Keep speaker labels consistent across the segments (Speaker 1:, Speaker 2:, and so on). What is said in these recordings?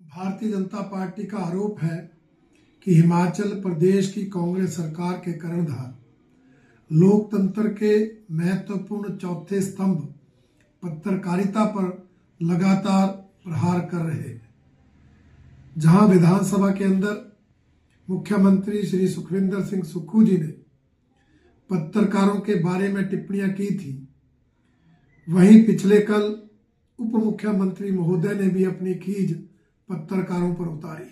Speaker 1: Bharatiya Janata party का आरोप है कि हिमाचल प्रदेश की कांग्रेस सरकार के कर्णधार लोकतंत्र के महत्वपूर्ण चौथे स्तंभ पत्रकारिता पर लगातार प्रहार कर रहे हैं। जहां विधानसभा के अंदर मुख्यमंत्री श्री सुखविंदर सिंह सुक्खू जी ने पत्रकारों के बारे में टिप्पणियां की थी, वहीं पिछले कल उप मुख्यमंत्री महोदय ने भी अपनी खीज पत्रकारों पर उतारी।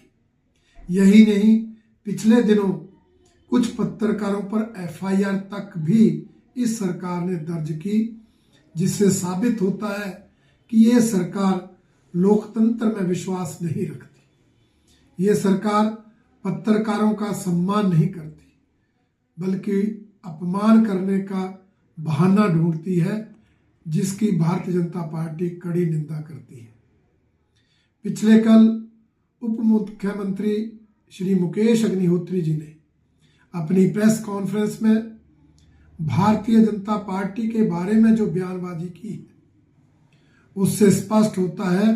Speaker 1: यही नहीं, पिछले दिनों कुछ पत्रकारों पर एफआईआर तक भी इस सरकार ने दर्ज की, जिससे साबित होता है कि ये सरकार लोकतंत्र में विश्वास नहीं रखती। ये सरकार पत्रकारों का सम्मान नहीं करती, बल्कि अपमान करने का बहाना ढूंढती है, जिसकी भारतीय जनता पार्टी कड़ी निंदा करती है। पिछले कल उप मुख्यमंत्री श्री मुकेश अग्निहोत्री जी ने अपनी प्रेस कॉन्फ्रेंस में भारतीय जनता पार्टी के बारे में जो बयानबाजी की है, उससे स्पष्ट होता है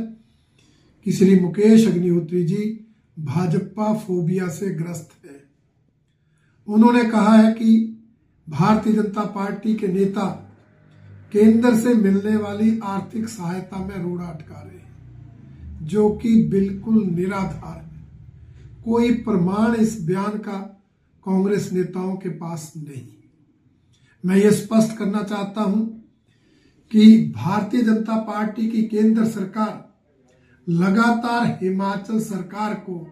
Speaker 1: कि श्री मुकेश अग्निहोत्री जी भाजपा फोबिया से ग्रस्त है। उन्होंने कहा है कि भारतीय जनता पार्टी के नेता केंद्र से मिलने वाली आर्थिक सहायता में रोड़ा अटका रहे हैं, जो कि बिल्कुल निराधार है। कोई प्रमाण इस बयान का कांग्रेस नेताओं के पास नहीं। मैं ये स्पष्ट करना चाहता हूं कि भारतीय जनता पार्टी की केंद्र सरकार लगातार हिमाचल सरकार को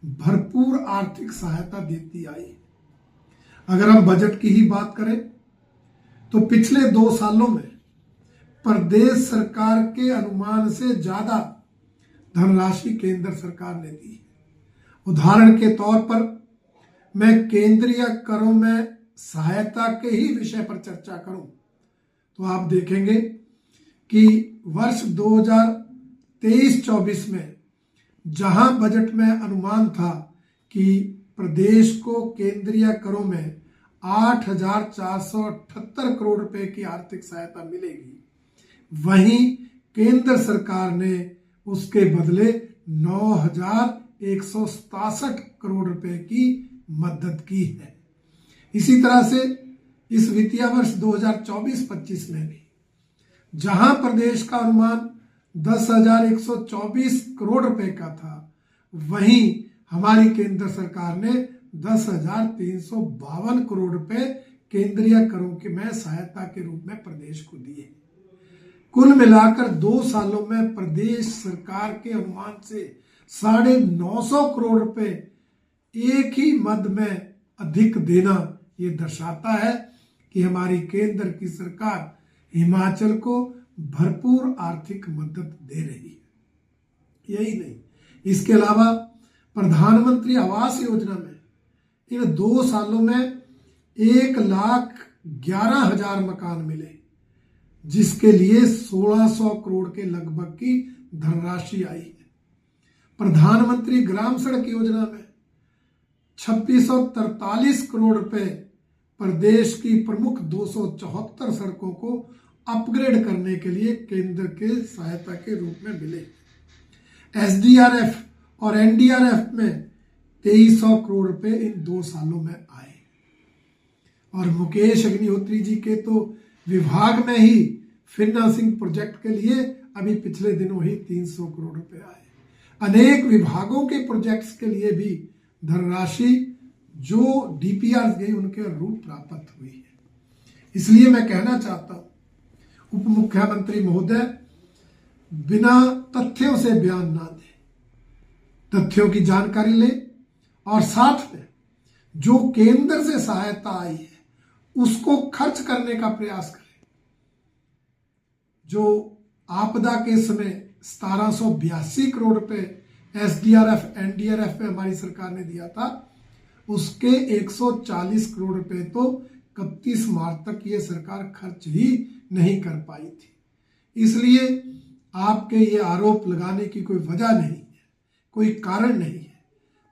Speaker 1: भरपूर आर्थिक सहायता देती आई है। अगर हम बजट की ही बात करें तो पिछले 2 सालों में प्रदेश सरकार के अनुमान से ज्यादा धनराशि केंद्र सरकार ने दी है। उदाहरण के तौर पर मैं केंद्रीय करों में सहायता के ही विषय पर चर्चा करूं तो आप देखेंगे कि वर्ष 2023-24 में जहां बजट में अनुमान था कि प्रदेश को केंद्रीय करों में 8,478 करोड़ रुपए की आर्थिक सहायता मिलेगी, वहीं केंद्र सरकार ने उसके बदले 9,167 करोड़ रुपए की मदद की है। इसी तरह से इस वित्तीय वर्ष 2024-25 में भी जहां प्रदेश का अनुमान 10,124 करोड़ रुपए का था, वहीं हमारी केंद्र सरकार ने 10,352 करोड़ रुपए केंद्रीय करों के में सहायता के रूप में प्रदेश को दिए। कुल मिलाकर 2 सालों में प्रदेश सरकार के अनुमान से 950 करोड़ रुपए एक ही मद में अधिक देना ये दर्शाता है कि हमारी केंद्र की सरकार हिमाचल को भरपूर आर्थिक मदद दे रही है। यही नहीं, इसके अलावा प्रधानमंत्री आवास योजना में इन 2 सालों में 1,11,000 मकान मिले, जिसके लिए 1,600 करोड़ के लगभग की धनराशि आई है। प्रधानमंत्री ग्राम सड़क योजना में 2,643 करोड़ रुपए प्रदेश की प्रमुख 274 सड़कों को अपग्रेड करने के लिए केंद्र के सहायता के रूप में मिले। एसडीआरएफ और एनडीआरएफ में 2,300 करोड़ रुपए इन 2 सालों में आए। और मुकेश अग्निहोत्री जी के तो विभाग में ही फिनांसिंग प्रोजेक्ट के लिए अभी पिछले दिनों ही 300 करोड़ रुपए आए। अनेक विभागों के प्रोजेक्ट्स के लिए भी धनराशि जो डीपीआर गई उनके रूप प्राप्त हुई है। इसलिए मैं कहना चाहता हूं, उप मुख्यमंत्री महोदय बिना तथ्यों से बयान ना दें, तथ्यों की जानकारी ले और साथ में जो केंद्र से सहायता आई है उसको खर्च करने का प्रयास करें। जो आपदा के समय 1782 करोड़ रुपए एसडीआरएफ एनडीआरएफ में हमारी सरकार ने दिया था, उसके 140 करोड़ रुपए तो 31 मार्च तक ये सरकार खर्च ही नहीं कर पाई थी। इसलिए आपके ये आरोप लगाने की कोई वजह नहीं है, कोई कारण नहीं है।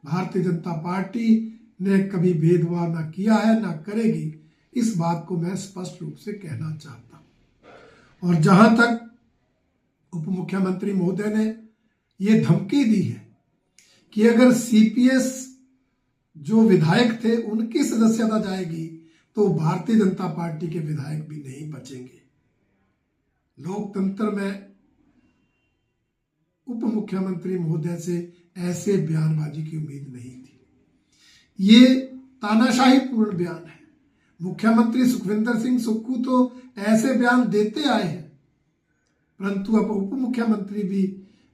Speaker 1: भारतीय जनता पार्टी ने कभी भेदभाव ना किया है, ना करेगी, इस बात को मैं स्पष्ट रूप से कहना चाहता हूं। और जहां तक उप मुख्यमंत्री महोदय ने ये धमकी दी है कि अगर सीपीएस जो विधायक थे उनकी सदस्यता जाएगी तो भारतीय जनता पार्टी के विधायक भी नहीं बचेंगे। लोकतंत्र में उप मुख्यमंत्री महोदय से ऐसे बयानबाजी की उम्मीद नहीं थी। ये तानाशाही पूर्ण बयान है। मुख्यमंत्री सुखविंदर सिंह सुक्खू तो ऐसे बयान देते आए हैं, परंतु अब उप मुख्यमंत्री भी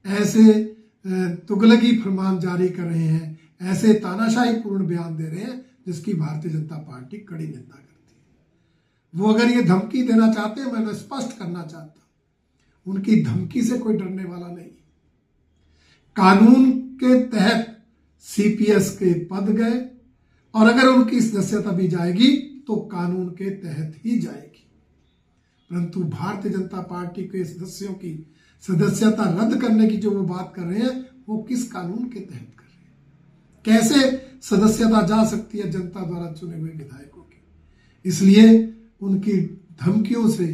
Speaker 1: ऐसे तुगलकी फरमान जारी कर रहे हैं, ऐसे तानाशाही पूर्ण बयान दे रहे हैं जिसकी भारतीय जनता पार्टी कड़ी निंदा करती है। वो अगर ये धमकी देना चाहते हैं, मैं स्पष्ट करना चाहता हूं, उनकी धमकी से कोई डरने वाला नहीं। कानून के तहत सीपीएस के पद गए और अगर उनकी सदस्यता भी जाएगी तो कानून के तहत ही जाएगी, परंतु भारतीय जनता पार्टी के सदस्यों की सदस्यता रद्द करने की जो वो बात कर रहे हैं वो किस कानून के तहत कर रहे हैं? कैसे सदस्यता जा सकती है जनता द्वारा चुने हुए विधायकों की? इसलिए उनकी धमकियों से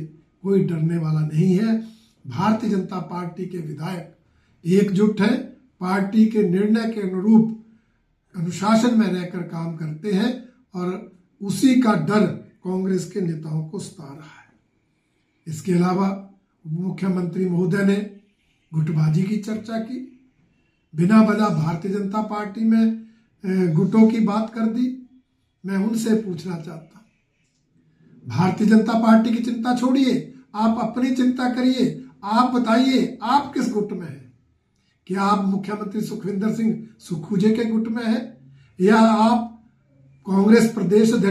Speaker 1: कोई डरने वाला नहीं है। भारतीय जनता पार्टी के विधायक एकजुट हैं, पार्टी के निर्णय के अनुरूप अनुशासन में रहकर काम करते हैं और उसी का डर कांग्रेस के नेताओं को सता रहा है। इसके अलावा मुख्यमंत्री महोदय ने गुटबाजी की चर्चा की, बिना वजह भारतीय जनता पार्टी में गुटों की बात कर दी। मैं उनसे पूछना चाहता हूं, भारतीय जनता पार्टी की चिंता छोड़िए, आप अपनी चिंता करिए। आप बताइए आप किस गुट में हैं? क्या आप मुख्यमंत्री सुखविंदर सिंह सुक्खू जी के गुट में हैं या आप कांग्रेस प्रदेश